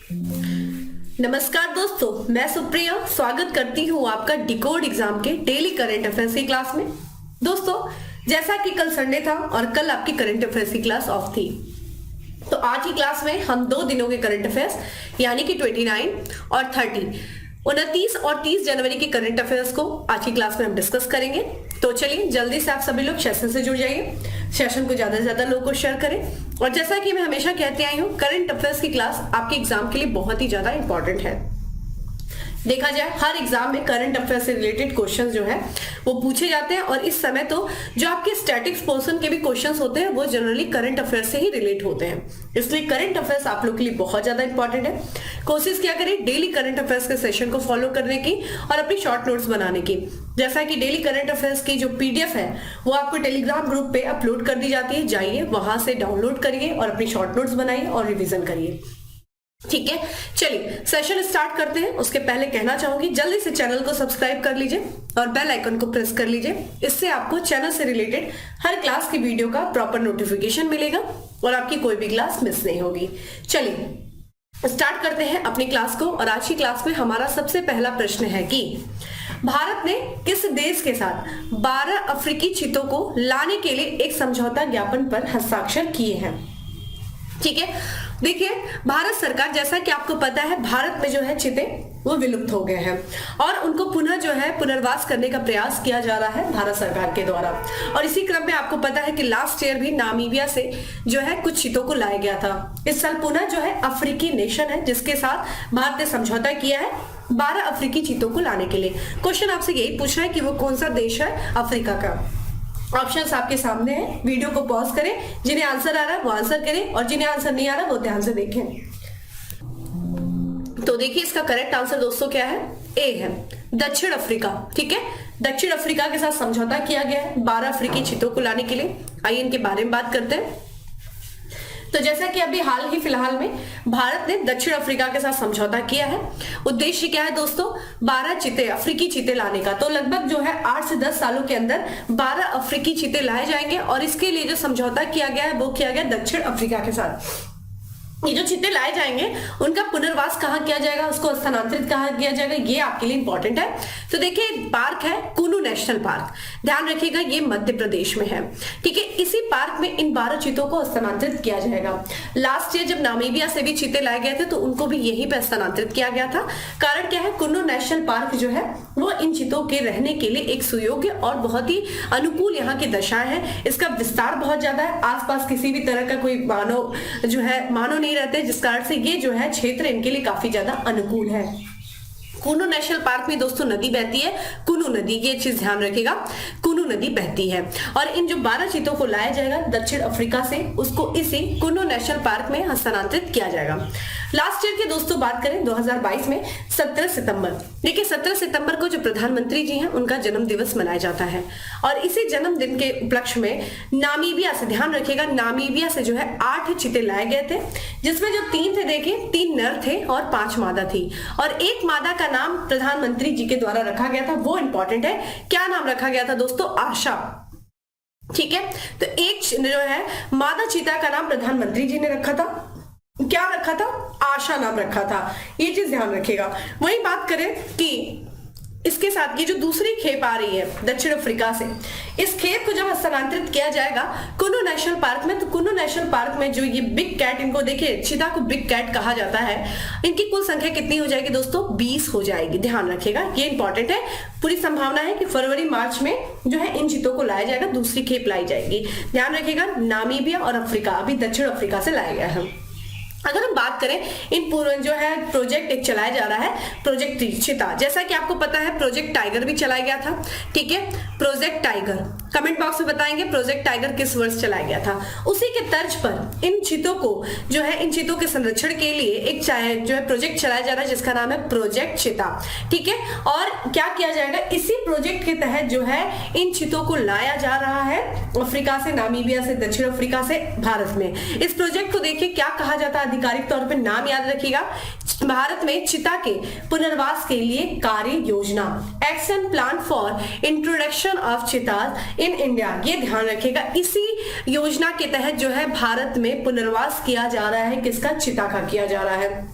नमस्कार दोस्तों, मैं सुप्रिया स्वागत करती हूँ आपका डिकोड एग्जाम के डेली करंट अफेयर्स की क्लास में। दोस्तों, जैसा कि कल संडे था और कल आपकी करंट अफेयर्स की क्लास ऑफ थी, तो आज की क्लास में हम 2 दिनों के करंट अफेयर्स यानी कि 29 और 29 और 30 जनवरी के करंट अफेयर्स को आज की क्लास में हम डिस्कस करेंगे। तो चलिए जल्दी से आप सभी लोग सेशन से जुड़ जाइए, सेशन को ज्यादा से ज्यादा लोगों को शेयर करें। और जैसा कि मैं हमेशा कहती आई हूँ, करंट अफेयर्स की क्लास आपके एग्जाम के लिए बहुत ही ज्यादा इंपॉर्टेंट है। देखा जाए हर एग्जाम में करंट अफेयर से रिलेटेड क्वेश्चंस जो है वो पूछे जाते हैं, और इस समय तो जो आपके स्टैटिक्स पोर्शन के भी क्वेश्चंस होते हैं वो जनरली करंट अफेयर से ही रिलेट होते हैं। इसलिए करंट अफेयर्स आप लोग के लिए बहुत ज्यादा इंपॉर्टेंट है। कोशिश क्या करें डेली करंट अफेयर्स के सेशन को फॉलो करने की और अपनी शॉर्ट नोट्स बनाने की। जैसा कि डेली करंट अफेयर्स की जो पीडीएफ है वो आपको टेलीग्राम ग्रुप पे अपलोड कर दी जाती है, जाइए वहां से डाउनलोड करिए और अपनी शॉर्ट नोट्स बनाइए और रिविजन करिए। ठीक है, चलिए सेशन स्टार्ट करते हैं। उसके पहले कहना चाहूंगी जल्दी से चैनल को सब्सक्राइब कर लीजिए और बेल आइकन को प्रेस कर लीजिए। इससे आपको चैनल से रिलेटेड हर क्लास की वीडियो का प्रॉपर नोटिफिकेशन मिलेगा और आपकी कोई भी क्लास मिस नहीं होगी। चलिए स्टार्ट करते हैं अपनी क्लास को। और आज की क्लास में हमारा सबसे पहला प्रश्न है कि भारत ने किस देश के साथ 12 अफ्रीकी चीतों को लाने के लिए एक समझौता ज्ञापन पर हस्ताक्षर किए हैं। ठीक है, देखिए भारत सरकार, जैसा कि आपको पता है भारत में जो है चीते वो विलुप्त हो गए हैं और उनको पुनः जो है पुनर्वास करने का प्रयास किया जा रहा है भारत सरकार के द्वारा। और इसी क्रम में आपको पता है कि लास्ट ईयर भी नामीबिया से जो है कुछ चीतों को लाया गया था। इस साल पुनः जो है अफ्रीकी नेशन है जिसके साथ भारत ने समझौता किया है 12 अफ्रीकी चीतों को लाने के लिए। क्वेश्चन आपसे यही पूछ रहा है कि वो कौन सा देश है अफ्रीका का। ऑप्शंस आपके सामने हैं, वीडियो को पॉज करें, जिन्हें आंसर आ रहा है वो आंसर करें और जिन्हें आंसर नहीं आ रहा वो ध्यान से देखें। तो देखिए इसका करेक्ट आंसर दोस्तों क्या है, ए है, दक्षिण अफ्रीका। ठीक है, दक्षिण अफ्रीका के साथ समझौता किया गया है 12 अफ्रीकी चीतों को लाने के लिए। आइए इनके बारे में बात करते हैं। तो जैसा कि अभी हाल ही फिलहाल में भारत ने दक्षिण अफ्रीका के साथ समझौता किया है। उद्देश्य क्या है दोस्तों, 12 चीते, अफ्रीकी चीते लाने का। तो लगभग जो है 8 से 10 सालों के अंदर 12 अफ्रीकी चीते लाए जाएंगे और इसके लिए जो समझौता किया गया है वो किया गया दक्षिण अफ्रीका के साथ। ये जो चीते लाए जाएंगे उनका पुनर्वास कहाँ किया जाएगा, उसको स्थानांतरित कहाँ किया जाएगा, ये आपके लिए इंपॉर्टेंट है। तो देखिए पार्क है कुनू नेशनल पार्क, ध्यान रखिएगा ये मध्य प्रदेश में है। ठीक है, इसी पार्क में इन 12 चीतों को स्थानांतरित किया जाएगा। लास्ट ईयर जब नामीबिया से भी चीते लाए गए थे तो उनको भी यहीं पे स्थानांतरित किया गया था। कारण क्या है, कुनू नेशनल पार्क जो है वो इन चीतों के रहने के लिए एक सुयोग्य और बहुत ही अनुकूल यहाँ की दशाएं है। इसका विस्तार बहुत ज्यादा है, आसपास किसी भी तरह का कोई मानव जो है मानव नहीं रहते, जिस कारण से ये जो है क्षेत्र इनके लिए काफी ज्यादा अनुकूल है। कुनू नेशनल पार्क में दोस्तों नदी बहती है, कुनू नदी, ये चीज ध्यान रखिएगा, कुनू नदी बहती है। और इन जो 12 चीतों को लाया जाएगा दक्षिण अफ्रीका से, उसको इसी कुनू नेशनल पार्क में हस्तांतरित किया जाएगा। लास्ट ईयर की दोस्तों बात करें 2022 में 17 सितंबर, देखिए 17 सितंबर को जो प्रधानमंत्री जी हैं उनका जन्म दिवस मनाया जाता है। और इसी जन्मदिन के उपलक्ष्य में नामीबिया से, ध्यान रखिएगा नामीबिया से जो है 8 चीते लाए गए थे, जिसमें जो 3 थे, देखिए 3 नर थे और 5 मादा थी। और एक मादा का नाम प्रधानमंत्री जी के द्वारा रखा गया था, वो इंपॉर्टेंट है। क्या नाम रखा गया था दोस्तों, आशा। ठीक है, तो एक जो है मादा चीता का नाम प्रधानमंत्री जी ने रखा था, क्या रखा था, आशा नाम रखा था। ये चीज ध्यान रखिएगा। वही बात करें कि इसके साथ ये जो दूसरी खेप आ रही है दक्षिण अफ्रीका से, इस खेप को जब स्थानांतरित किया जाएगा कुनू नेशनल पार्क में, तो कुनू नेशनल पार्क में जो ये बिग कैट, इनको देखिए चीता को बिग कैट कहा जाता है, इनकी कुल संख्या कितनी हो जाएगी दोस्तों, 20 हो जाएगी। ध्यान रखिएगा ये इंपॉर्टेंट है। पूरी संभावना है कि फरवरी मार्च में जो है इन चीतों को लाया जाएगा, दूसरी खेप लाई जाएगी। ध्यान रखिएगा नामीबिया और अफ्रीका, अभी दक्षिण अफ्रीका से लाया गया है। अगर हम बात करें इन पूर्ण जो है प्रोजेक्ट एक चलाया जा रहा है प्रोजेक्ट चीता, जैसा कि आपको पता है प्रोजेक्ट टाइगर भी चलाया गया था। ठीक है, प्रोजेक्ट टाइगर कमेंट बॉक्स में बताएंगे प्रोजेक्ट टाइगर किस वर्ष चलाया गया था। उसी के तर्ज पर इन चीतों को जो है, इन चीतों के संरक्षण के लिए एक जो है प्रोजेक्ट चलाया जा रहा है जिसका नाम है प्रोजेक्ट चीता। ठीक है, और क्या किया जाएगा, इसी प्रोजेक्ट के तहत जो है इन चीतों को लाया जा रहा है अफ्रीका से, नामीबिया से, दक्षिण अफ्रीका से भारत में। इस प्रोजेक्ट को देखिए क्या कहा जाता है, आधिकारिक तौर पे नाम याद रखिएगा, भारत में चिता के पुनर्वास के लिए कार्य योजना, action plan for introduction of cheetahs in India. ये ध्यान रखिएगा, इसी योजना के तहत जो है भारत में पुनर्वास किया जा रहा है, किसका, चिता का किया जा रहा है।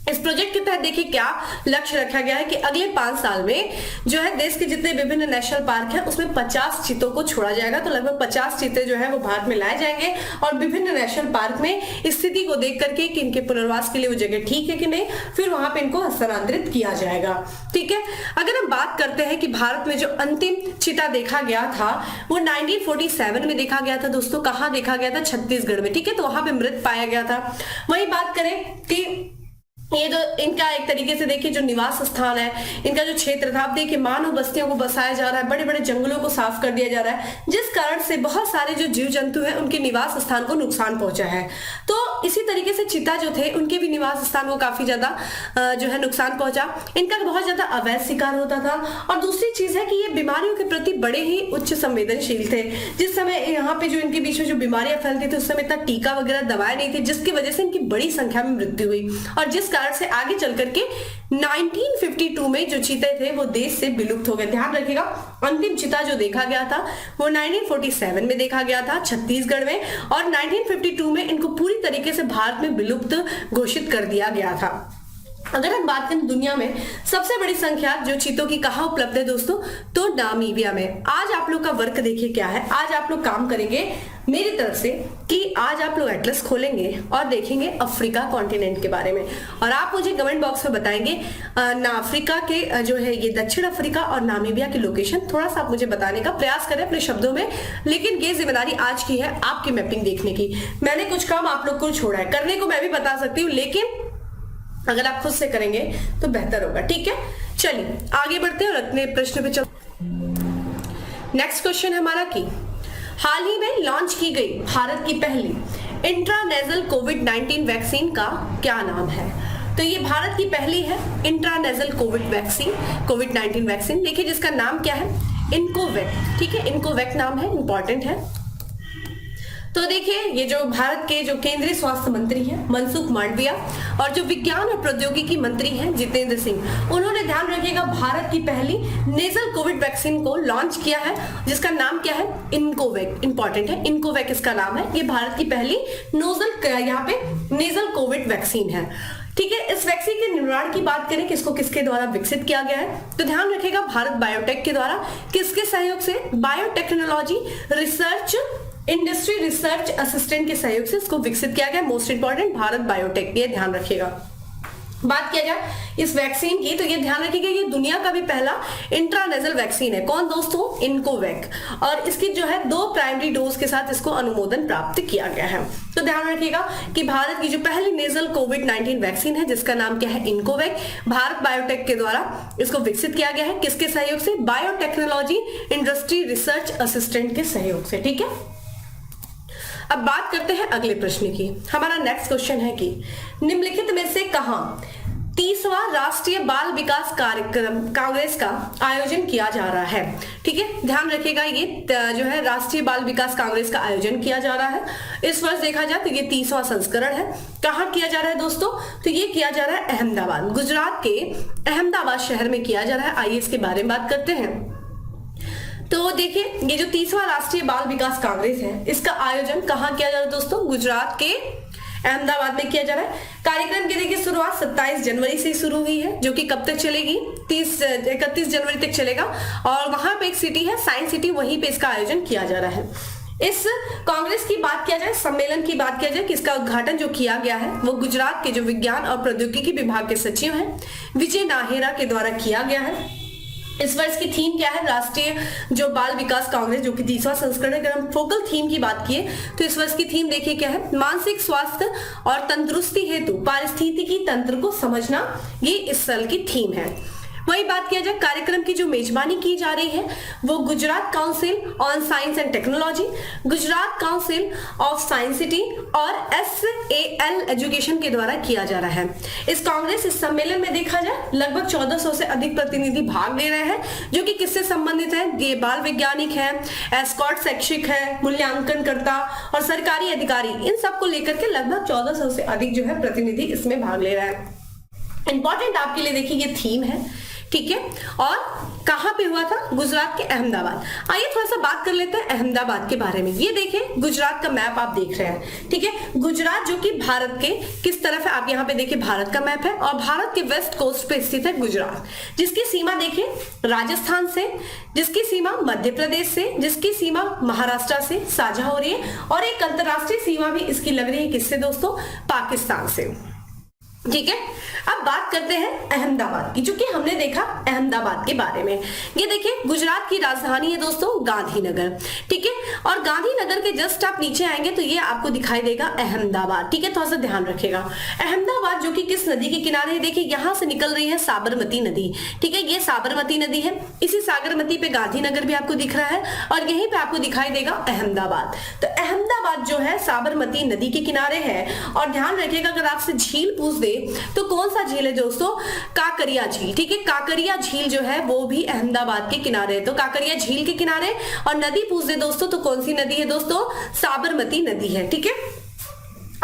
इस प्रोजेक्ट के तहत देखिए क्या लक्ष्य रखा गया है कि अगले 5 साल में जो है देश के जितने विभिन्न नेशनल पार्क हैं उसमें 50 चीतों को छोड़ा जाएगा। तो लगभग 50 चीते जो है वो भारत में लाए जाएंगे और विभिन्न नेशनल पार्क में स्थिति को देख करके कि इनके पुनर्वास के लिए वो जगह ठीक है कि नहीं, फिर वहां पे इनको हस्तांतरित किया जाएगा। ठीक है, अगर हम बात करते हैं कि भारत में जो अंतिम चीता देखा गया था वो 1947 में देखा गया था दोस्तों। कहां देखा गया था? छत्तीसगढ़ में। ठीक है, तो वहां पे मृत पाया गया था। वही बात करें कि ये जो इनका एक तरीके से देखिए जो निवास स्थान है, इनका जो क्षेत्र था, आप देखिए मानव बस्तियों को बसाया जा रहा है, बड़े बड़े जंगलों को साफ कर दिया जा रहा है, जिस कारण से बहुत सारे जो जीव जंतु हैं उनके निवास स्थान को नुकसान पहुंचा है। तो इसी तरीके से चीता जो थे उनके भी निवास स्थान को काफी ज्यादा जो है नुकसान पहुंचा। इनका बहुत ज्यादा अवैध शिकार होता था। और दूसरी चीज है कि ये बीमारियों के प्रति बड़े ही उच्च संवेदनशील थे। जिस समय यहाँ पे जो इनके बीच में जो बीमारियां फैलती थी उस समय इतना टीका वगैरह दवाएं नहीं थी, जिसकी वजह से इनकी बड़ी संख्या में मृत्यु हुई। और जिस कारण से आगे चल करके 1952 में जो चीते थे वो देश से विलुप्त हो गए। ध्यान रखिएगा, अंतिम चीता जो देखा गया था वो 1947 में देखा गया था छत्तीसगढ़ में, और 1952 में इनको पूरी तरीके से भारत में विलुप्त घोषित कर दिया गया था। अगर हम बात करें दुनिया में सबसे बड़ी संख्या जो चीतों की कहां उपलब्ध है दोस्तों, तो नामीबिया में। आज आप लोग का वर्क देखिए क्या है। आज आप लोग काम करेंगे मेरी तरफ से कि आज आप लोग एटलस खोलेंगे और देखेंगे अफ्रीका कॉन्टिनेंट के बारे में, और आप मुझे कमेंट बॉक्स में बताएंगे ना अफ्रीका के जो है ये दक्षिण अफ्रीका और नामीबिया की लोकेशन थोड़ा सा आप मुझे बताने का प्रयास करें अपने शब्दों में। लेकिन ये जिम्मेदारी आज की है आपकी मैपिंग देखने की। मैंने कुछ काम आप लोग को छोड़ा है, करने को मैं भी बता सकती हूँ, लेकिन अगर आप खुद से करेंगे तो बेहतर होगा। ठीक है, चलिए आगे बढ़ते हैं और अगले प्रश्न पे चलते। नेक्स्ट क्वेश्चन है हमारा कि हाल ही में लॉन्च की गई भारत की पहली इंट्रानेजल कोविड-19 वैक्सीन का क्या नाम है? तो ये भारत की पहली है इंट्रानेजल कोविड-19 वैक्सीन। देखिए जिसका नाम क्या है, इनकोवैक। ठीक है, इनकोवैक नाम है, इंपॉर्टेंट है। तो देखिए ये जो भारत के जो केंद्रीय स्वास्थ्य मंत्री हैं मनसुख मांडविया और जो विज्ञान और प्रौद्योगिकी मंत्री हैं जितेंद्र सिंह, उन्होंने ध्यान रखिएगा भारत की पहली नेजल कोविड वैक्सीन को लॉन्च किया है जिसका नाम क्या है, इनकोवैक। इंपॉर्टेंट है, इनकोवैक इसका नाम है। ये भारत की पहली यहाँ पे नेजल कोविड वैक्सीन है। ठीक है, इस वैक्सीन के निर्माण की बात करें कि इसको किसके द्वारा विकसित किया गया है, तो ध्यान रखिएगा भारत बायोटेक के द्वारा। किसके सहयोग से? Biotechnology research industry research assistant के सहयोग से इसको विकसित किया गया। मोस्ट इंपॉर्टेंट भारत बायोटेक, ये ध्यान रखिएगा। बात किया जाए इस वैक्सीन की तो ये ध्यान रखिएगा ये दुनिया का भी पहला इंट्रानेजल वैक्सीन है। कौन दोस्तों? इनकोवैक। और इसकी जो है 2 प्राइमरी डोज के साथ इसको अनुमोदन प्राप्त किया गया है। तो ध्यान रखिएगा कि भारत की जो पहली नेजल कोविड-19 वैक्सीन है जिसका नाम क्या है, इनकोवैक, भारत बायोटेक के द्वारा इसको विकसित किया गया है। किसके सहयोग से? बायोटेक्नोलॉजी इंडस्ट्री रिसर्च असिस्टेंट के सहयोग से। ठीक है, अब बात करते हैं अगले प्रश्न की। हमारा नेक्स्ट क्वेश्चन है कि निम्नलिखित में से कहां 30वां राष्ट्रीय बाल विकास कार्यक्रम कांग्रेस का आयोजन किया जा रहा है? ठीक है, ध्यान रखिएगा ये जो है राष्ट्रीय बाल विकास कांग्रेस का आयोजन किया जा रहा है। इस वर्ष देखा जाए तो ये 30वां संस्करण है। कहां किया जा रहा है दोस्तों? तो ये किया जा रहा है अहमदाबाद, गुजरात के अहमदाबाद शहर में किया जा रहा है। आइए इसके बारे में बात करते हैं। तो देखिए ये जो 30वां राष्ट्रीय बाल विकास कांग्रेस है इसका आयोजन कहाँ किया जा रहा है दोस्तों? गुजरात के अहमदाबाद में किया जा रहा है। कार्यक्रम की देखिए शुरुआत 27 जनवरी से शुरू हुई है जो कि कब तक चलेगी? 31 जनवरी तक चलेगा। और वहां पे एक सिटी है साइंस सिटी, वहीं पे इसका आयोजन किया जा रहा है। इस कांग्रेस की बात किया जाए, सम्मेलन की बात किया जाए कि इसका उद्घाटन जो किया गया है वो गुजरात के जो विज्ञान और प्रौद्योगिकी विभाग के सचिव हैं विजय नाहेरा के द्वारा किया गया है। इस वर्ष की थीम क्या है? राष्ट्रीय जो बाल विकास कांग्रेस जो कि 30वां संस्करण है। अगर हम फोकल थीम की बात किए तो इस वर्ष की थीम देखिए क्या है, मानसिक स्वास्थ्य और तंदुरुस्ती हेतु पारिस्थितिकी तंत्र को समझना, ये इस साल की थीम है। वही बात किया जाए कार्यक्रम की जो मेजबानी की जा रही है वो Gujarat council on science and technology, Gujarat council of science city और SAL एजुकेशन के द्वारा किया जा रहा है। इस कांग्रेस इस सम्मेलन में देखा जाए लगभग 1400 से अधिक प्रतिनिधि भाग ले रहे हैं जो कि किससे संबंधित है? ये बाल वैज्ञानिक है, एस्कॉट शैक्षिक है, मूल्यांकनकर्ता और सरकारी अधिकारी, इन सबको लेकर के लगभग 1400 से अधिक जो है प्रतिनिधि इसमें भाग ले रहे हैं। इंपॉर्टेंट आपके लिए देखिए ये थीम है, ठीक है। और कहां पे हुआ था? गुजरात के अहमदाबाद। आइए थोड़ा सा बात कर लेते हैं अहमदाबाद के बारे में। ये देखिए गुजरात का मैप आप देख रहे हैं, ठीक है। गुजरात जो कि भारत के किस तरफ है, आप यहाँ पे देखिए भारत का मैप है और भारत के वेस्ट कोस्ट पे स्थित है गुजरात, जिसकी सीमा देखिए राजस्थान से, जिसकी सीमा मध्य प्रदेश से, जिसकी सीमा महाराष्ट्र से साझा हो रही है और एक अंतरराष्ट्रीय सीमा भी इसकी लग रही है किससे दोस्तों? पाकिस्तान से, ठीक है। अब बात करते हैं अहमदाबाद की, चूंकि हमने देखा अहमदाबाद के बारे में। ये देखिए गुजरात की राजधानी है दोस्तों गांधीनगर, ठीक है। और गांधीनगर के जस्ट आप नीचे आएंगे तो ये आपको दिखाई देगा अहमदाबाद, ठीक है। थोड़ा सा ध्यान रखिएगा। अहमदाबाद जो कि किस नदी के किनारे है? देखिए यहां से निकल रही है साबरमती नदी, ठीक है। ये साबरमती नदी है, इसी साबरमती पे गांधीनगर भी आपको दिख रहा है और यहीं पे आपको दिखाई देगा अहमदाबाद। तो अहमदाबाद जो है साबरमती नदी के किनारे है। और ध्यान रखिएगा अगर आपसे झील पूछ दे तो कौन सा झील है दोस्तों? काकरिया झील, ठीक है। काकरिया झील जो है वो भी अहमदाबाद के किनारे है, तो काकरिया झील के किनारे। और नदी पूछ दे दोस्तों तो कौन सी नदी है दोस्तों? साबरमती नदी है, ठीक है।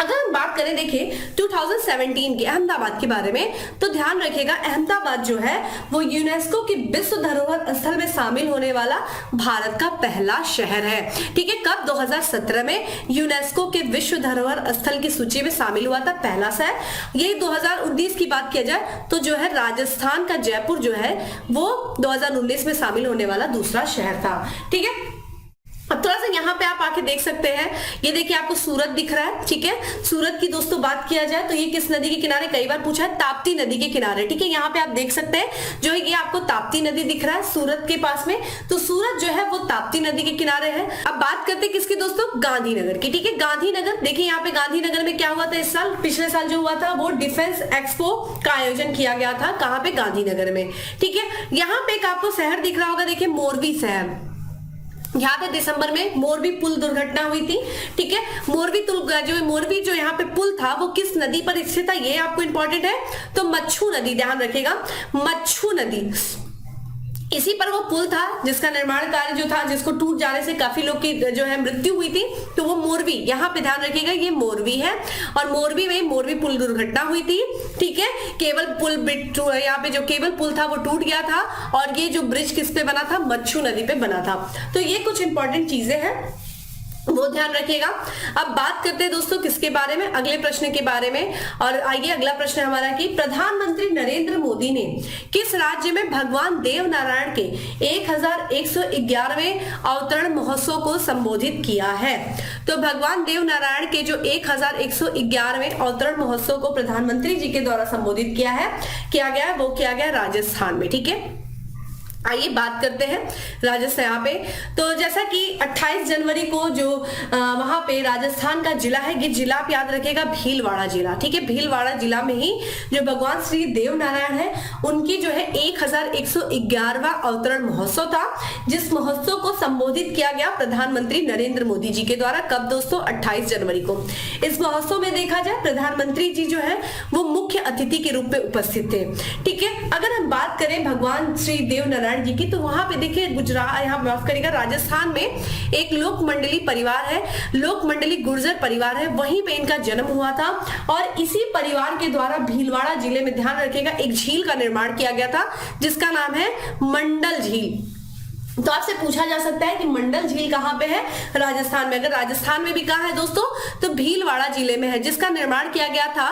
अगर हम बात करें देखिए 2017 के अहमदाबाद के बारे में, तो ध्यान रखिएगा अहमदाबाद जो है वो यूनेस्को की विश्व धरोहर स्थल में शामिल होने वाला भारत का पहला शहर है, ठीक है। कब? 2017 में यूनेस्को के विश्व धरोहर स्थल की सूची में शामिल हुआ था पहला शहर। यही 2019 की बात किया जाए तो जो है राजस्थान का जयपुर जो है वो 2019 में शामिल होने वाला दूसरा शहर था, ठीक है। अब थोड़ा सा यहाँ पे आप आके देख सकते हैं, ये देखिए आपको सूरत दिख रहा है, ठीक है। सूरत की दोस्तों बात किया जाए तो ये किस नदी के किनारे? कई बार पूछा है, ताप्ती नदी के किनारे, ठीक है। यहाँ पे आप देख सकते हैं जो ये आपको ताप्ती नदी दिख रहा है सूरत के पास में, तो सूरत जो है वो ताप्ती नदी के किनारे है। अब बात करते हैं किसकी दोस्तों? गांधीनगर की, ठीक है। गांधीनगर देखिए यहाँ पे गांधीनगर में क्या हुआ था इस साल, पिछले साल जो हुआ था वो डिफेंस एक्सपो का आयोजन किया गया था। कहाँ पे? गांधीनगर में, ठीक है। यहाँ पे एक आपको शहर दिख रहा होगा, देखिए मोरबी शहर। यहाँ पे दिसंबर में मोरबी पुल दुर्घटना हुई थी, ठीक है। मोरबी जो यहाँ पे पुल था वो किस नदी पर स्थित था ये आपको इंपॉर्टेंट है, तो मच्छू नदी, ध्यान रखिएगा मच्छू नदी, इसी पर वो पुल था जिसका निर्माण कार्य जो था, जिसको टूट जाने से काफी लोग की जो है मृत्यु हुई थी, तो वो मोरबी, यहाँ पे ध्यान रखिएगा ये मोरबी है। और मोरबी में मोरबी पुल दुर्घटना हुई थी, ठीक है। केवल पुल यहाँ पे जो केबल पुल था वो टूट गया था और ये जो ब्रिज किस पे बना था? मच्छू नदी पे बना था। तो ये कुछ इंपॉर्टेंट चीजें हैं, वो ध्यान रखिएगा। अब बात करते हैं दोस्तों किसके बारे में? अगले प्रश्न के बारे में। और आइए अगला प्रश्न हमारा कि प्रधानमंत्री नरेंद्र मोदी ने किस राज्य में भगवान देव नारायण के 1111वें अवतरण महोत्सव को संबोधित किया है? तो भगवान देव नारायण के जो 1111वें अवतरण महोत्सव को प्रधानमंत्री जी के द्वारा संबोधित किया गया है वो किया गया राजस्थान में, ठीक है। आइए बात करते हैं राजस्थान यहाँ पे। तो जैसा कि 28 जनवरी को जो वहां पे राजस्थान का जिला है, ये जिला आप याद रखिएगा भीलवाड़ा जिला, ठीक है। भीलवाड़ा जिला में ही जो भगवान श्री देव नारायण है उनकी जो है 1111वां अवतरण महोत्सव था, जिस महोत्सव को संबोधित किया गया प्रधानमंत्री नरेंद्र मोदी जी के द्वारा। कब दोस्तों? 28 जनवरी को। इस महोत्सव में देखा जाए प्रधानमंत्री जी जो है वो मुख्य अतिथि के रूप में उपस्थित थे, ठीक है। अगर हम बात करें भगवान श्री देव नारायण जी की, तो वहां पे देखिए गुजरात, यहाँ माफ करिएगा राजस्थान में एक लोक मंडली परिवार है, लोक मंडली गुर्जर परिवार है, वहीं पे इनका जन्म हुआ था। और इसी परिवार के द्वारा भीलवाड़ा जिले में ध्यान रखिएगा एक झील का निर्माण किया गया था जिसका नाम है मंडल झील। तो आपसे पूछा जा सकता है कि मंडल झील कहाँ पे है? राजस्थान में। अगर राजस्थान में भी कहाँ है दोस्तों? तो भीलवाड़ा जिले में है, जिसका निर्माण किया गया था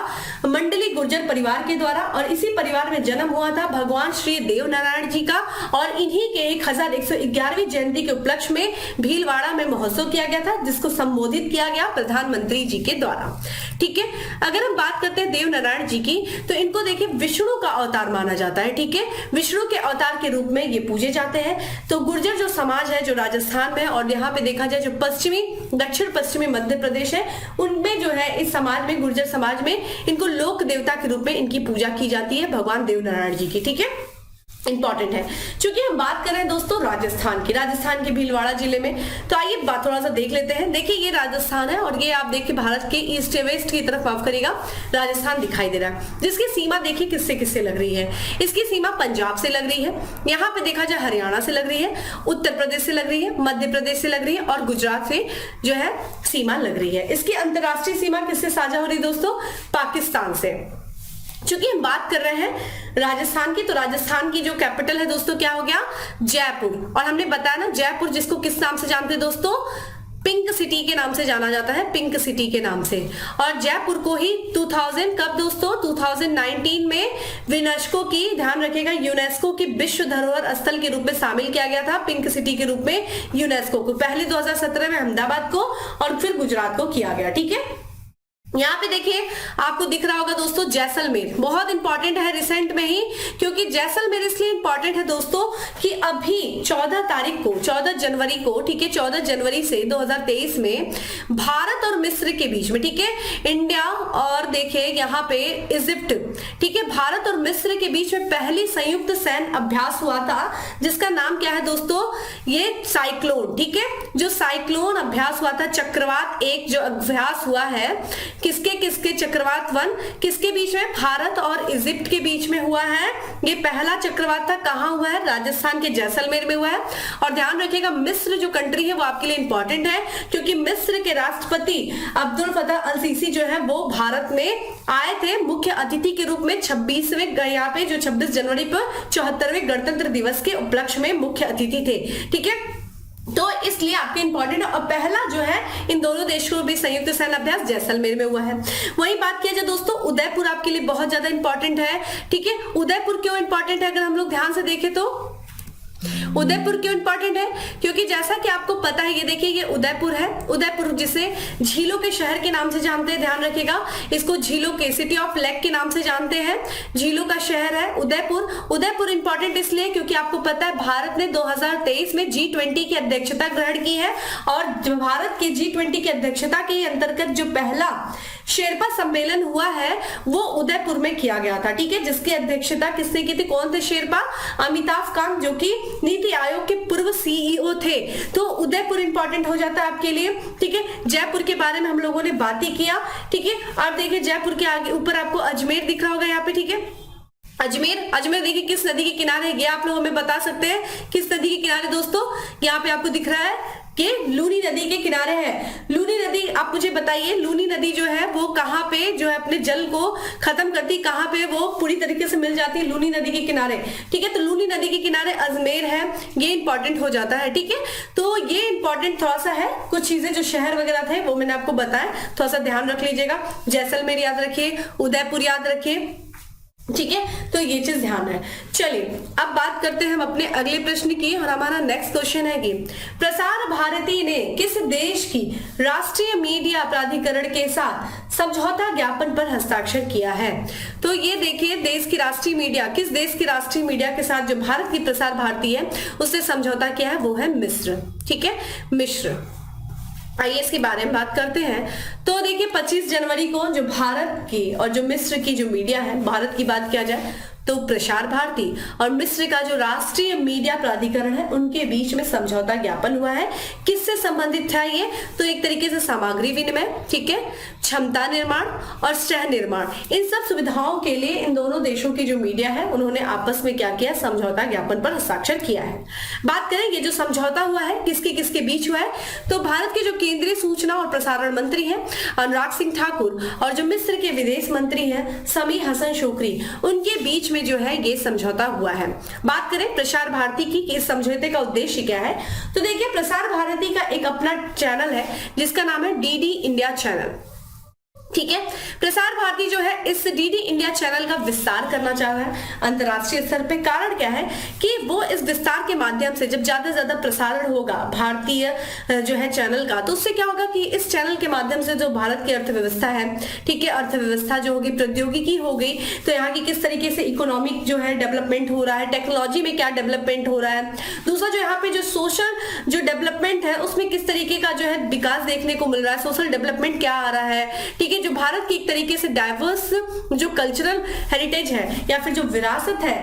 मंडली गुर्जर परिवार के द्वारा। और इसी परिवार में जन्म हुआ था भगवान श्री देव नारायण जी का और इन्हीं के 1111वीं जयंती के उपलक्ष्य में भीलवाड़ा में महोत्सव किया गया था, जिसको संबोधित किया गया प्रधानमंत्री जी के द्वारा, ठीक है। अगर हम बात करते हैं देव नारायण जी की, तो इनको देखिए विष्णु का अवतार माना जाता है, ठीक है। विष्णु के अवतार के रूप में ये पूजे जाते हैं। तो गुर्जर जो समाज है जो राजस्थान में, और यहाँ पे देखा जाए जो दक्षिण पश्चिमी मध्य प्रदेश है, उनमें जो है इस समाज में, गुर्जर समाज में, इनको लोक देवता के रूप में इनकी पूजा की जाती है भगवान देव नारायण जी की, ठीक है। इंपॉर्टेंट है। चूंकि हम बात कर रहे हैं दोस्तों राजस्थान के भीलवाड़ा जिले में, तो आइए बात थोड़ा सा देख लेते हैं। देखिए ये राजस्थान है और ये आप देखिए भारत के ईस्ट वेस्ट की तरफ माफ करिएगा राजस्थान दिखाई दे रहा है, जिसकी सीमा देखिए किससे किससे लग रही है। इसकी सीमा पंजाब से लग रही है, यहाँ पे देखा जाए हरियाणा से लग रही है, उत्तर प्रदेश से लग रही है, मध्य प्रदेश से लग रही है और गुजरात से जो है सीमा लग रही है। इसकी अंतरराष्ट्रीय सीमा किससे साझा हो रही है दोस्तों? पाकिस्तान से। चूंकि हम बात कर रहे हैं राजस्थान की, तो राजस्थान की जो कैपिटल है दोस्तों क्या हो गया, जयपुर। और हमने बताया ना जयपुर जिसको किस नाम से जानते हैं दोस्तों, पिंक सिटी के नाम से जाना जाता है, पिंक सिटी के नाम से। और जयपुर को ही 2000 कब दोस्तों, 2019 में यूनेस्को की, ध्यान रखिएगा, यूनेस्को की विश्व धरोहर स्थल के रूप में शामिल किया गया था, पिंक सिटी के रूप में यूनेस्को को। पहले 2017 में अहमदाबाद को और फिर गुजरात को किया गया। ठीक है, यहाँ पे देखिए आपको दिख रहा होगा दोस्तों जैसलमेर, बहुत इंपॉर्टेंट है रिसेंट में ही, क्योंकि जैसलमेर इसलिए इंपॉर्टेंट है दोस्तों कि अभी 14 तारीख को, 14 जनवरी को, ठीक है, 14 जनवरी से 2023 में भारत और मिस्र के बीच में, ठीक है, इंडिया और देखिए यहाँ पे इजिप्ट, ठीक है, भारत और मिस्र के बीच में पहली संयुक्त सैन्य अभ्यास हुआ था, जिसका नाम क्या है दोस्तों, ये साइक्लोन। ठीक है, जो साइक्लोन अभ्यास हुआ था, चक्रवात एक जो अभ्यास हुआ है, किसके किसके, चक्रवात 1 किसके बीच में, भारत और इजिप्ट के बीच में हुआ है। ये पहला चक्रवात था, कहां हुआ है, राजस्थान के जैसलमेर में हुआ है। और ध्यान रखिएगा मिस्र जो कंट्री है वो आपके लिए इंपॉर्टेंट है, क्योंकि मिस्र के राष्ट्रपति अब्दुल फतह अल सीसी जो है वो भारत में आए थे मुख्य अतिथि के रूप में 26वें, यहाँ पे जो 26 जनवरी पर 74वें गणतंत्र दिवस के उपलक्ष्य में मुख्य अतिथि थे। ठीक है, तो इसलिए आपके इंपॉर्टेंट है। और पहला जो है इन दोनों देशों में संयुक्त सैन्य अभ्यास जैसलमेर में हुआ है। वही बात किया जाए दोस्तों, उदयपुर आपके लिए बहुत ज्यादा इंपॉर्टेंट है। ठीक है, उदयपुर क्यों इंपॉर्टेंट है, अगर हम लोग ध्यान से देखें तो उदयपुर क्यों इंपॉर्टेंट है, क्योंकि जैसा कि आपको पता है, ये देखिए ये उदयपुर है, उदयपुर जिसे झीलों के शहर के नाम से जानते हैं, ध्यान रखिएगा, इसको झीलों के, सिटी ऑफ लेक के नाम से जानते हैं, झीलों का शहर है उदयपुर। उदयपुर इंपॉर्टेंट इसलिए क्योंकि आपको पता है भारत ने 2023 में G20 की अध्यक्षता ग्रहण की है, और भारत के G20 की अध्यक्षता के अंतर्गत जो पहला शेरपा सम्मेलन हुआ है वो उदयपुर में किया गया था। ठीक है, जिसकी अध्यक्षता किसने की थी, कौन थे शेरपा, अमिताभ कांत, जो कि नीति आयोग के पूर्व सीईओ थे। तो उदयपुर इंपॉर्टेंट हो जाता है आपके लिए। ठीक है, जयपुर के बारे में हम लोगों ने बात ही किया। ठीक है, अब देखिए जयपुर के आगे ऊपर आपको अजमेर दिख रहा होगा यहाँ पे। ठीक है, अजमेर देखिए किस नदी के किनारे है, ये आप लोग हमें बता सकते हैं, किस नदी के किनारे दोस्तों, यहाँ पे आपको दिख रहा है कि लूनी नदी के किनारे है। लूनी नदी, आप मुझे बताइए लूनी नदी जो है वो कहाँ पे जो है अपने जल को खत्म करती, कहाँ पे वो पूरी तरीके से मिल जाती है, लूनी नदी के किनारे। ठीक है, तो लूनी नदी के किनारे अजमेर है, ये इंपॉर्टेंट हो जाता है। ठीक है, तो ये इंपॉर्टेंट थोड़ा सा है, कुछ चीजें जो शहर वगैरह थे वो मैंने आपको बताया, थोड़ा सा ध्यान रख लीजिएगा। जैसलमेर याद रखिए, उदयपुर याद रखिए। ठीक है, तो ये चीज ध्यान है। चलिए अब बात करते हैं हम अपने अगले प्रश्न की, और हमारा नेक्स्ट क्वेश्चन है कि प्रसार भारती ने किस देश की राष्ट्रीय मीडिया प्राधिकरण के साथ समझौता ज्ञापन पर हस्ताक्षर किया है। तो ये देखिए देश की राष्ट्रीय मीडिया, किस देश की राष्ट्रीय मीडिया के साथ जो भारत की प्रसार भारती है उससे समझौता किया है, वो है मिस्र। ठीक है, मिस्र। आइए इसके बारे में बात करते हैं। तो देखिए 25 जनवरी को जो भारत की और जो मिस्र की जो मीडिया है, भारत की बात किया जाए तो प्रसार भारती और मिस्र का जो राष्ट्रीय मीडिया प्राधिकरण है उनके बीच में समझौता ज्ञापन हुआ है। किससे संबंधित था ये, तो एक तरीके से सामग्री विनिमय, ठीक है, क्षमता निर्माण और सह निर्माण, इन सब सुविधाओं के लिए इन दोनों देशों की जो मीडिया है उन्होंने आपस में क्या किया, समझौता ज्ञापन पर हस्ताक्षर किया है। बात करें ये जो समझौता हुआ है किसके किसके बीच हुआ है, तो भारत के जो केंद्रीय सूचना और प्रसारण मंत्री हैं अनुराग सिंह ठाकुर और जो मिस्र के विदेश मंत्री हैं समी हसन शोकरी, उनके बीच में जो है ये समझौता हुआ है। बात करें प्रसार भारती की कि इस समझौते का उद्देश्य क्या है, तो देखिए प्रसार भारती का एक अपना चैनल है जिसका नाम है डीडी इंडिया चैनल। ठीक है, प्रसार भारती जो है इस डीडी इंडिया चैनल का विस्तार करना चाह रहा है अंतरराष्ट्रीय स्तर पे। कारण क्या है कि वो इस विस्तार के माध्यम से जब ज्यादा से ज्यादा प्रसारण होगा भारतीय जो है चैनल का, तो उससे क्या होगा कि इस चैनल के माध्यम से जो भारत की अर्थव्यवस्था है, ठीक है, अर्थव्यवस्था जो होगी, प्रौद्योगिकी हो गई, तो यहाँ की किस तरीके से इकोनॉमिक जो है डेवलपमेंट हो रहा है, टेक्नोलॉजी में क्या डेवलपमेंट हो रहा है, दूसरा जो यहाँ पे जो सोशल जो डेवलपमेंट है उसमें किस तरीके का जो है विकास देखने को मिल रहा है, सोशल डेवलपमेंट क्या आ रहा है। ठीक है, जो भारत की एक तरीके से डाइवर्स जो कल्चरल हेरिटेज है या फिर जो विरासत है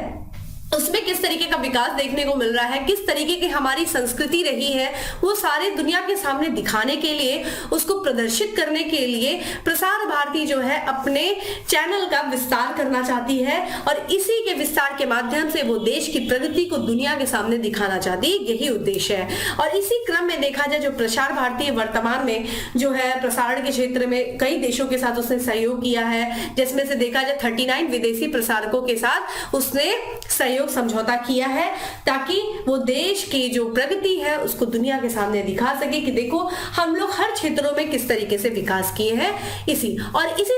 उसमें किस तरीके का विकास देखने को मिल रहा है, किस तरीके की हमारी संस्कृति रही है, वो सारे दुनिया के सामने दिखाने के लिए, उसको प्रदर्शित करने के लिए प्रसार भारती जो है अपने चैनल का विस्तार करना चाहती है और इसी के विस्तार के माध्यम से वो देश की प्रगति को दुनिया के सामने दिखाना चाहती है। यही उद्देश्य है। और इसी क्रम में देखा जाए जो प्रसार भारती वर्तमान में जो है प्रसारण के क्षेत्र में कई देशों के साथ उसने सहयोग किया है, जिसमें से देखा जाए 39 विदेशी प्रसारकों के साथ उसने सहयोग समझौता किया है ताकि वो देश की जो प्रगति है उसको दुनिया के सामने दिखा सके कि देखो हम लोग हर क्षेत्रों में किस तरीके से विकास किए हैं। इसी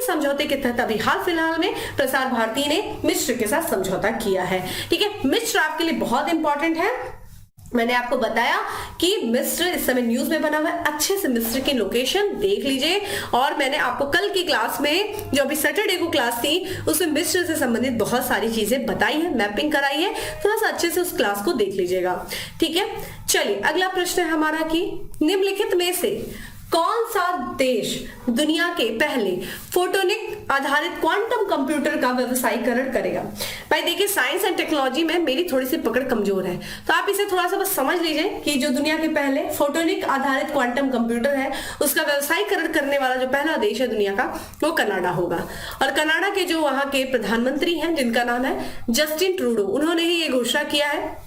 समझौते के तहत अभी हाल फिलहाल में प्रसार भारती ने मिस्र के साथ समझौता किया है। ठीक है, मिस्र आपके लिए बहुत इंपॉर्टेंट है। मैंने आपको बताया कि मिस्र इस समय न्यूज में बना हुआ है, अच्छे से मिस्र की लोकेशन देख लीजिए। और मैंने आपको कल की क्लास में जो अभी सैटरडे को क्लास थी उसमें मिस्र से संबंधित बहुत सारी चीजें बताई है, मैपिंग कराई है, थोड़ा सा अच्छे से उस क्लास को देख लीजिएगा। ठीक है, चलिए अगला प्रश्न है हमारा कि निम्नलिखित में से कौन सा देश दुनिया के पहले फोटोनिक आधारित क्वांटम कंप्यूटर का व्यवसायीकरण करेगा। भाई देखिए साइंस एंड टेक्नोलॉजी में मेरी थोड़ी सी पकड़ कमजोर है, तो आप इसे थोड़ा सा बस समझ लीजिए कि जो दुनिया के पहले फोटोनिक आधारित क्वांटम कंप्यूटर है उसका व्यवसायीकरण करने वाला जो पहला देश है दुनिया का वो कनाडा होगा। और कनाडा के जो वहां के प्रधानमंत्री हैं जिनका नाम है जस्टिन ट्रूडो, उन्होंने ही ये घोषणा किया है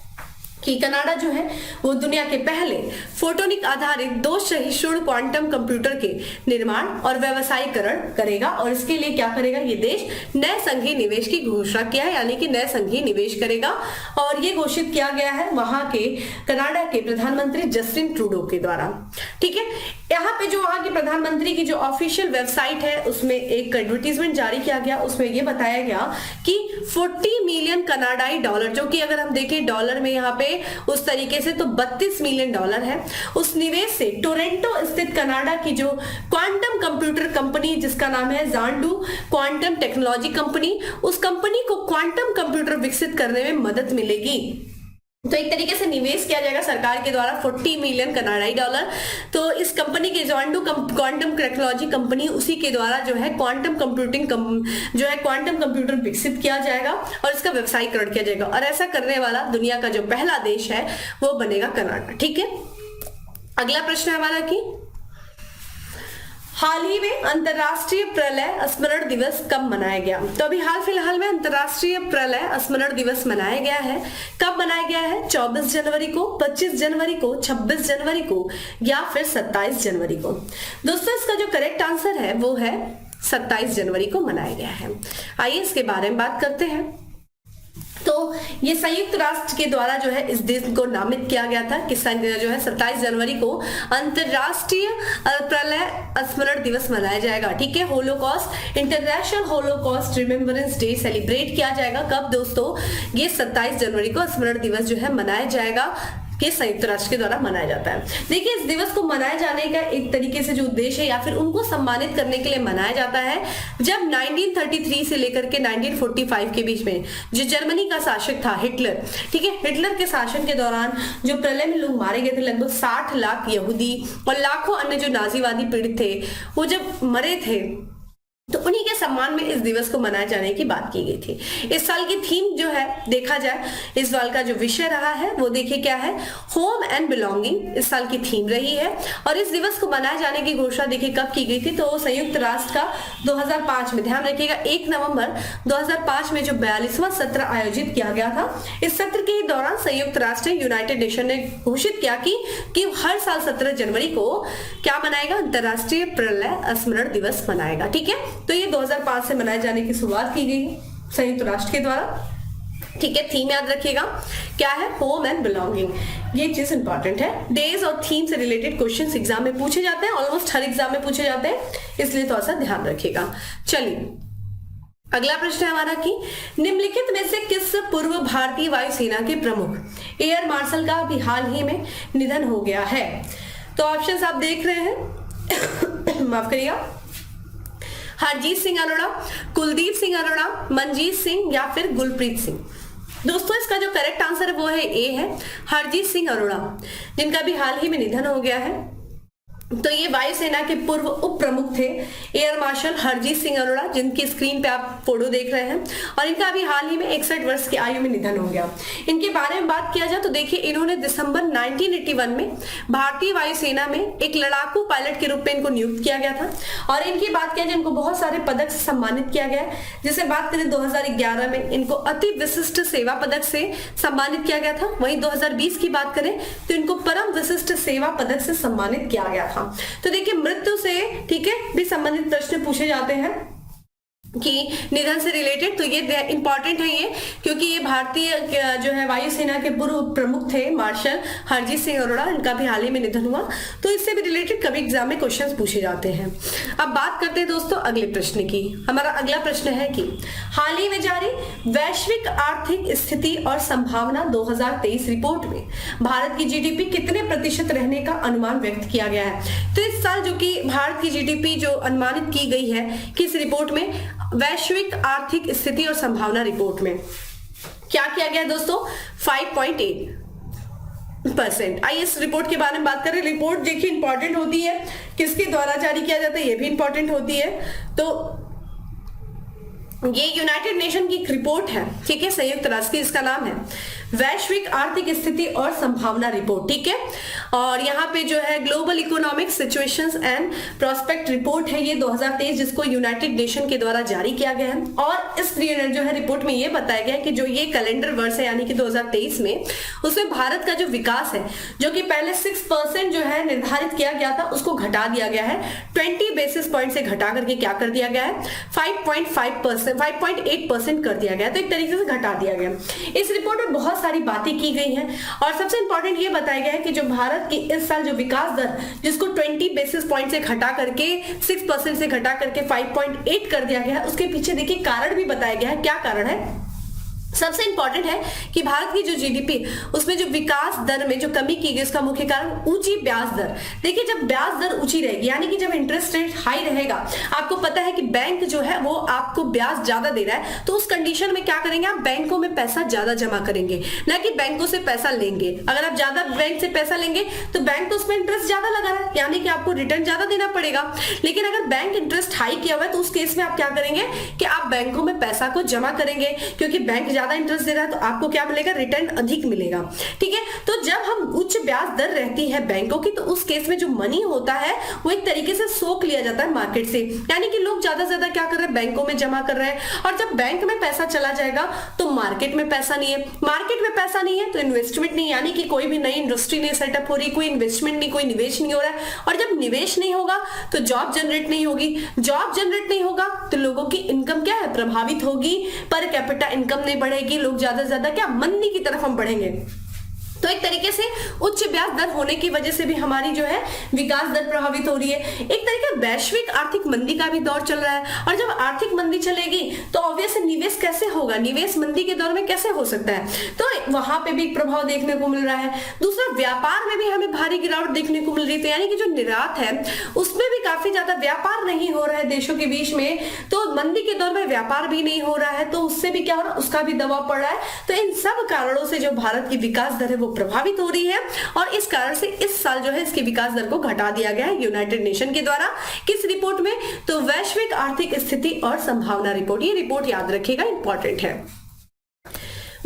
कि कनाडा जो है वो दुनिया के पहले फोटोनिक आधारित 2 सहिष्णु क्वांटम कंप्यूटर के निर्माण और व्यवसायीकरण करेगा। और इसके लिए क्या करेगा, ये देश नए संघीय निवेश की घोषणा किया है, यानी कि नए संघीय निवेश करेगा। और ये घोषित किया गया है वहां के कनाडा के प्रधानमंत्री जस्टिन ट्रूडो के द्वारा। ठीक है, यहाँ पे जो वहां के प्रधानमंत्री की जो ऑफिशियल वेबसाइट है उसमें एक एडवर्टीजमेंट जारी किया गया, उसमें ये बताया गया कि 40 मिलियन कनाडाई डॉलर, जो कि अगर हम देखें डॉलर में यहाँ पे उस तरीके से तो 32 मिलियन डॉलर है, उस निवेश से टोरंटो स्थित कनाडा की जो क्वांटम कंप्यूटर कंपनी जिसका नाम है जांडू क्वांटम टेक्नोलॉजी कंपनी, उस कंपनी को क्वांटम कंप्यूटर विकसित करने में मदद मिलेगी। तो एक तरीके से निवेश किया जाएगा सरकार के द्वारा 40 मिलियन कनाडाई डॉलर। तो इस कंपनी के जांडू क्वांटम टेक्नोलॉजी कंपनी उसी के द्वारा जो है क्वांटम कंप्यूटिंग जो है क्वांटम कंप्यूटर विकसित किया जाएगा और इसका व्यवसायीकरण किया जाएगा। और ऐसा करने वाला दुनिया का जो पहला देश है वो बनेगा कनाडा। ठीक है, अगला प्रश्न है हमारा कि हाल ही में अंतरराष्ट्रीय प्रलय स्मरण दिवस कब मनाया गया। तो अभी हाल फिलहाल में अंतरराष्ट्रीय प्रलय स्मरण दिवस मनाया गया है। कब मनाया गया है, 24 जनवरी को, 25 जनवरी को, 26 जनवरी को या फिर 27 जनवरी को। दोस्तों इसका जो करेक्ट आंसर है वो है 27 जनवरी को मनाया गया है। आइए इसके बारे में बात करते हैं। तो ये संयुक्त राष्ट्र के द्वारा जो है इस दिन को नामित किया गया था कि जो है 27 जनवरी को अंतरराष्ट्रीय प्रलय स्मरण दिवस मनाया जाएगा। ठीक है, Holocaust international Holocaust remembrance day celebrate किया जाएगा। कब दोस्तों, ये 27 जनवरी को स्मरण दिवस जो है मनाया जाएगा, कि संयुक्त राष्ट्र के द्वारा मनाया जाता है। देखिए इस दिवस को मनाए जाने का एक तरीके से जो उद्देश्य है या फिर उनको सम्मानित करने के लिए मनाया जाता है जब 1933 से लेकर के 1945 के बीच में जो जर्मनी का शासक था हिटलर, ठीक है, हिटलर के शासन के दौरान जो प्रलय में लोग मारे गए थे, लगभग 60 लाख यहूदी और लाखों अन्य जो नाजीवादी पीड़ित थे वो जब मरे थे, तो उन्हीं के सम्मान में इस दिवस को मनाए जाने की बात की गई थी। इस साल की थीम जो है देखा जाए, इस साल का जो विषय रहा है वो देखिए क्या है, होम एंड बिलोंगिंग इस साल की थीम रही है। और इस दिवस को मनाए जाने की घोषणा देखिए कब की गई थी, तो संयुक्त राष्ट्र का 2005 में, ध्यान रखिएगा 1 नवंबर 2005 में जो 42वां सत्र आयोजित किया गया था, इस सत्र के दौरान संयुक्त राष्ट्र यूनाइटेड नेशन ने घोषित किया कि हर साल 17 जनवरी को क्या मनाएगा, अंतरराष्ट्रीय प्रलय स्मरण दिवस मनाएगा। ठीक है, तो ये 2005 से मनाए जाने की शुरुआत की गई है संयुक्त राष्ट्र के द्वारा। ठीक है, थीम याद रखिएगा क्या है, होम एंड बिलोंगिंग, ये चीज इंपॉर्टेंट है। डेज और थीम से रिलेटेड क्वेश्चंस एग्जाम में पूछे जाते हैं, ऑलमोस्ट हर एग्जाम में पूछे जाते हैं, इसलिए थोड़ा सा ध्यान रखिएगा। चलिए अगला प्रश्न है हमारा कि निम्नलिखित में से किस पूर्व भारतीय वायुसेना के प्रमुख एयर मार्शल का अभी हाल ही में निधन हो गया है। तो ऑप्शंस आप देख रहे हैं, माफ करिएगा, हरजीत सिंह अरोड़ा, कुलदीप सिंह अरोड़ा, मनजीत सिंह या फिर गुलप्रीत सिंह। दोस्तों इसका जो करेक्ट आंसर है वो है ए है, हरजीत सिंह अरोड़ा, जिनका भी हाल ही में निधन हो गया है। तो ये वायुसेना के पूर्व उप प्रमुख थे एयर मार्शल हरजीत सिंह अरोड़ा, जिनकी स्क्रीन पे आप फोटो देख रहे हैं, और इनका अभी हाल ही में 61 वर्ष की आयु में निधन हो गया। इनके बारे में बात किया जाए तो देखिए, इन्होंने दिसंबर 1981 में भारतीय वायुसेना में एक लड़ाकू पायलट के रूप में इनको नियुक्त किया गया था। और इनकी बात किया जाए, इनको बहुत सारे पदक से सम्मानित किया गया है। जैसे बात करें 2011 में इनको अति विशिष्ट सेवा पदक से सम्मानित किया गया था। वहीं 2020 की बात करें तो इनको परम विशिष्ट सेवा पदक से सम्मानित किया गया था। तो देखिए, मृत्यु से ठीक है भी संबंधित प्रश्न पूछे जाते हैं कि निधन से रिलेटेड, तो ये इंपॉर्टेंट है ये, क्योंकि ये भारतीय जो है वायुसेना के पूर्व प्रमुख थे मार्शल हरजीत सिंह अरोड़ा, इनका भी हाल ही में निधन हुआ। तो इससे भी रिलेटेड कभी एग्जाम में क्वेश्चंस पूछे जाते हैं। अब बात करते हैं दोस्तों अगले प्रश्न की। हमारा अगला प्रश्न है कि हाल ही में जारी वैश्विक आर्थिक स्थिति और संभावना 2023 रिपोर्ट में भारत की जीडीपी कितने प्रतिशत रहने का अनुमान व्यक्त किया गया है। तो इस साल जो कि भारत की जीडीपी जो अनुमानित की गई है किस रिपोर्ट में, वैश्विक आर्थिक स्थिति और संभावना रिपोर्ट में क्या किया गया दोस्तों, 5.8%। आइए इस रिपोर्ट के बारे में बात करें। रिपोर्ट देखिए इंपॉर्टेंट होती है, किसके द्वारा जारी किया जाता है ये भी इंपॉर्टेंट होती है। तो ये यूनाइटेड नेशन की एक रिपोर्ट है, ठीक है, संयुक्त राष्ट्र की, इसका नाम है वैश्विक आर्थिक स्थिति और संभावना रिपोर्ट, ठीक है। और यहाँ पे जो है global economic situations and prospect report है ये 2023, जिसको यूनाइटेड नेशन के द्वारा जारी किया गया है। और इस जो है रिपोर्ट में ये बताया गया है कि जो ये कैलेंडर वर्ष है यानी कि 2023 में, उसमें भारत का जो विकास है जो कि पहले 6% जो है निर्धारित किया गया था, उसको घटा दिया गया है। 20 बेसिस पॉइंट से घटा करके क्या कर दिया गया है, 5.8% कर दिया गया। तो एक तरीके से घटा दिया गया। इस रिपोर्ट में बहुत सारी बातें की गई हैं और सबसे इंपॉर्टेंट ये बताया गया है कि जो भारत की इस साल जो विकास दर, जिसको 20 बेसिस पॉइंट से घटा करके 6% से घटा करके 5.8 कर दिया गया है, उसके पीछे देखिए कारण भी बताया गया है। क्या कारण है? सबसे इंपॉर्टेंट है कि भारत की जो जीडीपी, उसमें जो विकास दर में जो कमी की गई, उसका मुख्य कारण ऊंची ब्याज दर। देखिए, जब ब्याज दर ऊंची रहेगी यानी कि जब इंटरेस्ट रेट हाई रहेगा, आपको पता है कि बैंक जो है वो आपको ब्याज ज्यादा दे रहा है, तो उस कंडीशन में क्या करेंगे, आप बैंकों में पैसा ज्यादा जमा करेंगे, ना कि बैंकों से पैसा लेंगे। अगर आप ज्यादा बैंक से पैसा लेंगे तो बैंक तो उसमें इंटरेस्ट ज्यादा लगा रहा है, यानी कि आपको रिटर्न ज्यादा देना पड़ेगा। लेकिन अगर बैंक इंटरेस्ट हाई किया हुआ है तो उस केस में आप क्या करेंगे कि आप बैंकों में पैसा को जमा करेंगे, क्योंकि बैंक ज्यादा इंटरेस्ट दे रहा है तो आपको क्या मिलेगा, रिटर्न अधिक मिलेगा। ठीक है, तो जब हम उच्च ब्याज दर रहती है बैंकों की, तो उस केस में जो मनी होता है वो एक तरीके से सोख लिया जाता है मार्केट से, यानी कि लोग ज्यादा से ज्यादा क्या कर रहे हैं, बैंकों में जमा कर रहे हैं। और जब बैंक में पैसा चला जाएगा तो मार्केट में पैसा नहीं है, मार्केट में पैसा नहीं है तो इन्वेस्टमेंट नहीं, यानी कि कोई भी नई इंडस्ट्री नहीं सेटअप हो रही, कोई इन्वेस्टमेंट नहीं, कोई निवेश नहीं हो रहा है। और जब निवेश नहीं होगा तो जॉब जनरेट नहीं होगी, जॉब जनरेट नहीं होगा तो लोगों की इनकम क्या है, प्रभावित होगी, पर कैपिटा इनकम नहीं बढ़ेगी, लोग ज्यादा से ज्यादा क्या, मंदी की तरफ हम बढ़ेंगे। तो एक तरीके से उच्च ब्याज दर होने की वजह से भी हमारी जो है विकास दर प्रभावित हो रही है। एक तरीके वैश्विक आर्थिक मंदी का भी दौर चल रहा है, और जब आर्थिक मंदी चलेगी तो ऑब्वियसली निवेश कैसे होगा, निवेश मंदी के दौर में कैसे हो सकता है, तो वहां पे भी प्रभाव देखने को मिल रहा है। दूसरा, व्यापार में भी हमें भारी गिरावट देखने को मिल रही है, यानी कि जो निर्यात है उसमें भी काफी ज्यादा व्यापार नहीं हो रहा है देशों के बीच में, तो मंदी के दौर में व्यापार भी नहीं हो रहा है, तो उससे भी क्या हो रहा है, उसका भी दबाव पड़ रहा है। तो इन सब कारणों से जो भारत की विकास दर है वो प्रभावित हो रही है, और इस कारण से इस साल जो है इसकी विकास दर को घटा दिया गया है यूनाइटेड नेशन के द्वारा। किस रिपोर्ट में, तो वैश्विक आर्थिक स्थिति और संभावना रिपोर्ट। ये रिपोर्ट याद रखिएगा, इंपॉर्टेंट है।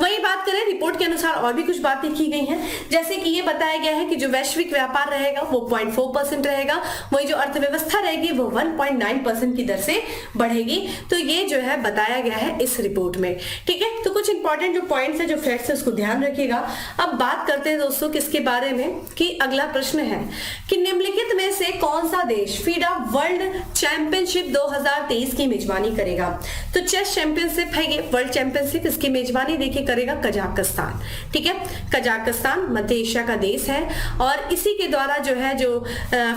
वही बात करें, रिपोर्ट के अनुसार और भी कुछ बातें की गई हैं, जैसे कि ये बताया गया है कि जो वैश्विक व्यापार रहेगा वो 0.4% रहेगा, वही जो अर्थव्यवस्था रहेगी वो 1.9% की दर से बढ़ेगी। तो ये जो है बताया गया है इस रिपोर्ट में। ठीक है, तो कुछ इंपॉर्टेंट जो पॉइंट्स है, जो फैक्ट्स है, उसको ध्यान रखिएगा। अब बात करते हैं दोस्तों किसके बारे में, कि अगला प्रश्न है कि निम्नलिखित में से कौन सा देश फीडा वर्ल्ड चैंपियनशिप 2023 की मेजबानी करेगा। तो चेस चैंपियनशिप है ये वर्ल्ड चैंपियनशिप, इसकी मेजबानी देखिए करेगा कजाकिस्तान। ठीक है, कजाकिस्तान मध्य एशिया का देश है, और इसी के द्वारा जो है जो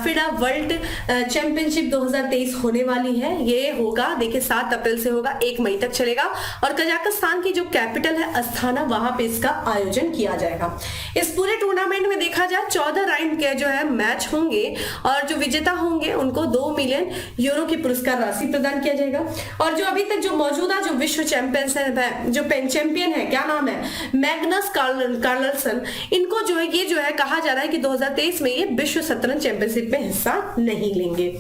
फिडा वर्ल्ड चैंपियनशिप 2023 होने वाली है, ये होगा देखिए 7 अप्रैल से होगा, 1 मई तक चलेगा। और कजाकिस्तान की जो कैपिटल है अस्थाना, वहां पे इसका आयोजन किया जाएगा। इस पूरे टूर्नामेंट में देखा जाए 14 राउंड के जो है मैच होंगे और जो विजेता होंगे उनको 2 मिलियन यूरो की पुरस्कार राशि प्रदान किया जाएगा। और जो अभी तक जो मौजूदा जो विश्व चैंपियंस है, जो चैंपियन है, क्या नाम है, मैग्नस कार्लसन, इनको जो है ये जो है कहा जा रहा है कि 2023 में ये विश्व शतरंज चैंपियनशिप में हिस्सा नहीं लेंगे।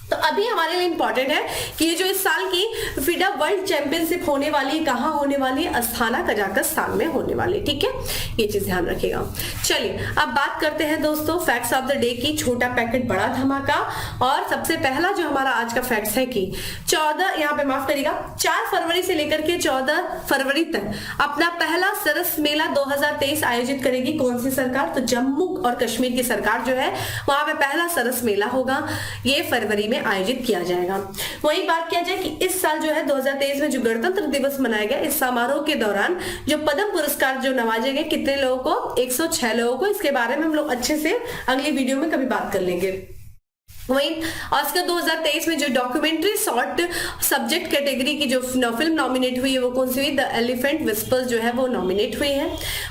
तो अभी हमारे लिए इंपॉर्टेंट है कि ये जो इस साल की फिडा वर्ल्ड चैंपियनशिप होने वाली है, कहां होने वाली है, अस्थाना कजाकिस्तान में होने वाली है। ठीक है, ये चीज ध्यान रखिएगा। चलिए अब बात करते हैं दोस्तों फैक्ट्स ऑफ द डे की, छोटा पैकेट बड़ा धमाका। और सबसे पहला जो हमारा आज का फैक्ट्स है कि 14 यहाँ पे माफ करिएगा 4 फरवरी से लेकर के 14 फरवरी तक अपना पहला सरस मेला 2023 आयोजित करेगी कौन सी सरकार? तो जम्मू और कश्मीर की सरकार जो है वहां पे पहला सरस मेला होगा, ये फरवरी में आयोजित किया जाएगा। वही बात किया जाए कि इस साल जो है 2023 में जो गणतंत्र दिवस मनाया गया, इस समारोह के दौरान जो पद्म पुरस्कार जो नवाजे गए, कितने लोगों को? 106 लोगों को। इसके बारे में हम लोग अच्छे से अगली वीडियो में कभी बात कर लेंगे। वहीं ऑस्कर 2023 में जो डॉक्यूमेंट्री शॉर्ट सब्जेक्ट कैटेगरी की जो फिल्म नॉमिनेट हुई है वो कौन सी हुई? द एलिफेंट विस्पर्स जो है वो नॉमिनेट हुई है।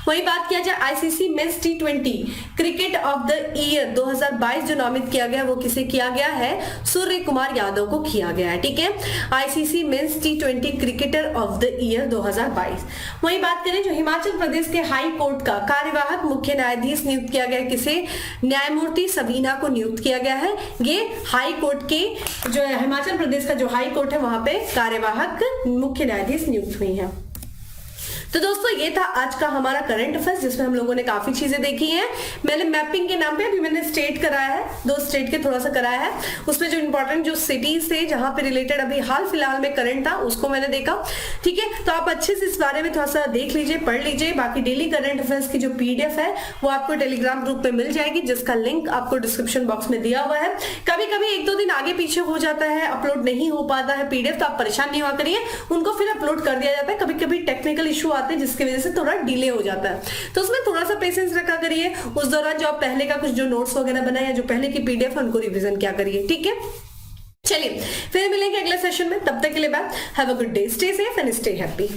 वही बात किया जाए ICC men's T20 cricket of the year 2022 जो नॉमिनेट किया गया वो किसे किया गया है? सूर्य कुमार यादव को किया गया है। ठीक है, ICC men's T20 cricketer of the year 2022। वही बात करें जो हिमाचल प्रदेश के हाई कोर्ट का कार्यवाहक मुख्य न्यायाधीश नियुक्त किया गया, किसे? न्यायमूर्ति सबीना को नियुक्त किया गया है। ये हाई कोर्ट के जो है हिमाचल प्रदेश का जो हाई कोर्ट है वहां पे कार्यवाहक मुख्य न्यायाधीश नियुक्त हुई हैं। तो दोस्तों ये था आज का हमारा करंट अफेयर्स जिसमें हम लोगों ने काफी चीजें देखी हैं। मैंने मैपिंग के नाम पे अभी मैंने स्टेट कराया है, 2 स्टेट के थोड़ा सा कराया है, उसमें जो इंपॉर्टेंट जो सिटीज थे जहां पे रिलेटेड अभी हाल फिलहाल में करंट था उसको मैंने देखा। ठीक है, तो आप अच्छे से इस बारे में थोड़ा सा देख लीजिए, पढ़ लीजिए। बाकी डेली करंट अफेयर्स की जो PDF है वो आपको टेलीग्राम ग्रुप पे मिल जाएगी, जिसका लिंक आपको डिस्क्रिप्शन बॉक्स में दिया हुआ है। कभी कभी 1-2 दिन आगे पीछे हो जाता है, अपलोड नहीं हो पाता है PDF, तो आप परेशान नहीं हुआ करिए, उनको फिर अपलोड कर दिया जाता है। कभी कभी टेक्निकल इशू आते हैं जिसकी वजह से थोड़ा डिले हो जाता है, तो उसमें थोड़ा सा पेशेंस रखा करिए। उस दौरान जो आप पहले का कुछ जो नोट्स वगैरह बनाए या जो पहले की PDF है उनको रिवीजन क्या करिए। ठीक है, चलिए फिर मिलेंगे अगले सेशन में, तब तक के लिए bye, have a good day, stay safe and stay happy.